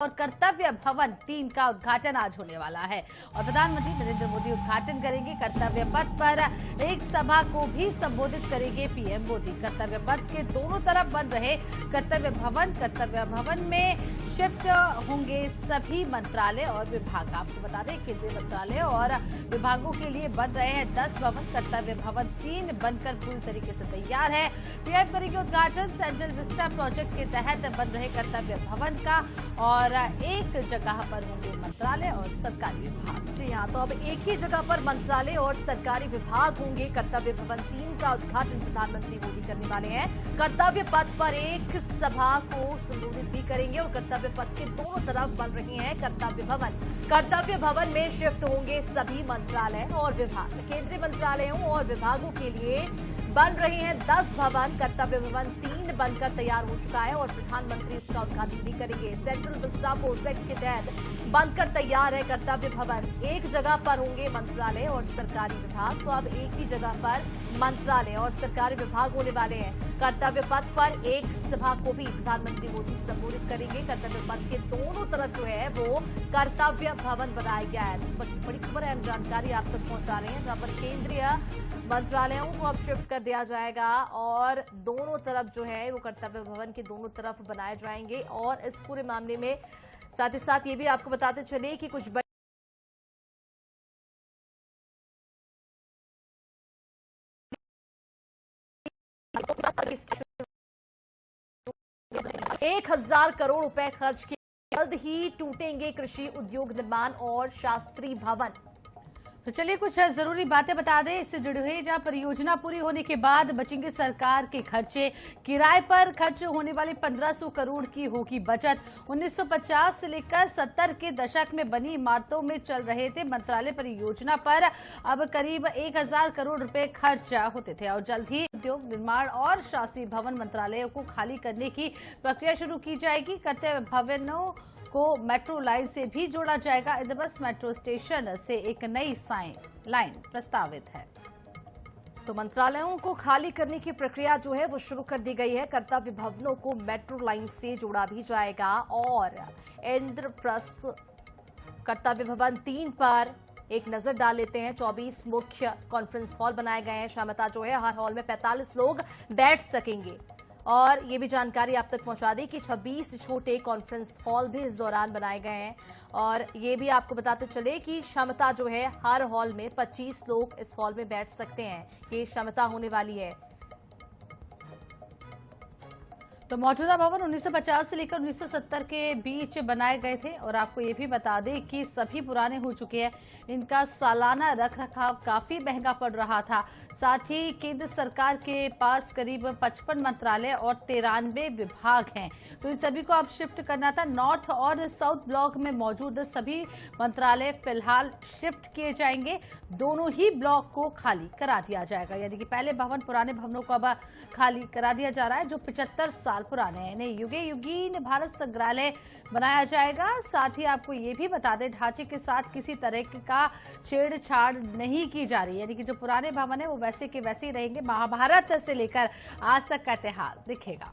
और कर्तव्य भवन 3 का उद्घाटन आज होने वाला है और प्रधानमंत्री नरेंद्र मोदी उद्घाटन करेंगे। कर्तव्य पथ पर एक सभा को भी संबोधित करेंगे पीएम मोदी। कर्तव्य पथ के दोनों तरफ बन रहे कर्तव्य भवन में शिफ्ट होंगे सभी मंत्रालय और विभाग। आपको बता दें केंद्रीय मंत्रालय और विभागों के लिए बन रहे हैं 10 भवन। कर्तव्य भवन 3 बनकर पूरी तरीके से तैयार है। पीएम करेंगे उद्घाटन सेंट्रल विस्टा प्रोजेक्ट के तहत बन रहे कर्तव्य भवन का और एक जगह पर होंगे मंत्रालय और सरकारी विभाग। जी हाँ, तो अब एक ही जगह पर मंत्रालय और सरकारी विभाग होंगे। कर्तव्य भवन 3 का उद्घाटन प्रधानमंत्री मोदी करने वाले हैं। कर्तव्य पथ पर एक सभा को संबोधित भी करेंगे और कर्तव्य पथ के दोनों तरफ बन रहे हैं कर्तव्य भवन। कर्तव्य भवन में शिफ्ट होंगे सभी मंत्रालय और विभाग। केंद्रीय मंत्रालयों और विभागों के लिए बन रहे हैं 10 भवन। कर्तव्य भवन 3 बनकर तैयार हो चुका है और प्रधानमंत्री इसका उद्घाटन भी करेंगे। सेंट्रल विस्टा प्रोजेक्ट के तहत बनकर तैयार है कर्तव्य भवन। एक जगह पर होंगे मंत्रालय और सरकारी विभाग, तो अब एक ही जगह पर मंत्रालय और सरकारी विभाग होने वाले हैं। कर्तव्य पथ पर एक सभा को भी प्रधानमंत्री मोदी संबोधित करेंगे। कर्तव्य पथ के दोनों तरफ जो है वो कर्तव्य भवन बनाया गया है। इस वक्त बड़ी खबर है, जानकारी आप तक पहुंचा रहे हैं, जहां पर केंद्रीय मंत्रालयों को अब शिफ्ट कर दिया जाएगा और दोनों तरफ जो है वो कर्तव्य भवन के दोनों तरफ बनाए जाएंगे। और इस पूरे मामले में साथ ही साथ ये भी आपको बताते चले कि कुछ बड़े 1,000 करोड़ रुपए खर्च किए। जल्द ही टूटेंगे कृषि उद्योग निर्माण और शास्त्री भवन। तो चलिए कुछ जरूरी बातें बता दें इससे जुड़ी हुई, जहां परियोजना पूरी होने के बाद बचेंगे सरकार के खर्चे। किराए पर खर्च होने वाले 1500 करोड़ की होगी बचत। 1950 से लेकर 70 के दशक में बनी इमारतों में चल रहे थे मंत्रालय परियोजना पर अब करीब 1,000 करोड़ रुपए खर्च होते थे और जल्द ही उद्योग निर्माण और शास्त्री भवन मंत्रालयों को खाली करने की प्रक्रिया शुरू की जाएगी। कर्तव्य भवनों को मेट्रो लाइन से भी जोड़ा जाएगा। इंद्रबस मेट्रो स्टेशन से एक नई लाइन प्रस्तावित है। तो मंत्रालयों को खाली करने की प्रक्रिया जो है वो शुरू कर दी गई है। कर्तव्य भवनों को मेट्रो लाइन से जोड़ा भी जाएगा और इंद्रप्रस्थ कर्तव्य भवन 3 पर एक नजर डाल लेते हैं। 24 मुख्य कॉन्फ्रेंस हॉल बनाए गए हैं। क्षमता जो है हर हॉल में 45 लोग बैठ सकेंगे। और ये भी जानकारी आप तक पहुंचा दी कि 26 छोटे कॉन्फ्रेंस हॉल भी इस दौरान बनाए गए हैं। और ये भी आपको बताते चले कि क्षमता जो है हर हॉल में 25 लोग इस हॉल में बैठ सकते हैं, ये क्षमता होने वाली है। तो मौजूदा भवन 1950 से लेकर 1970 के बीच बनाए गए थे और आपको ये भी बता दें कि सभी पुराने हो चुके हैं। इनका सालाना रखरखाव काफी महंगा पड़ रहा था। साथ ही केंद्र सरकार के पास करीब 55 मंत्रालय और 93 विभाग हैं, तो इन सभी को अब शिफ्ट करना था। नॉर्थ और साउथ ब्लॉक में मौजूद सभी मंत्रालय फिलहाल शिफ्ट किए जाएंगे। दोनों ही ब्लॉक को खाली करा दिया जाएगा, यानी कि पहले भवन पुराने भवनों को अब खाली करा दिया जा रहा है जो 75 साल पुराने हैं। इन्हें युगे युगीन भारत संग्रहालय बनाया जाएगा। साथ ही आपको ये भी बता दें ढांचे के साथ किसी तरह का छेड़छाड़ नहीं की जा रही है, यानी कि जो पुराने भवन है वो वैसे के वैसे ही रहेंगे। महाभारत से लेकर आज तक का इतिहास दिखेगा।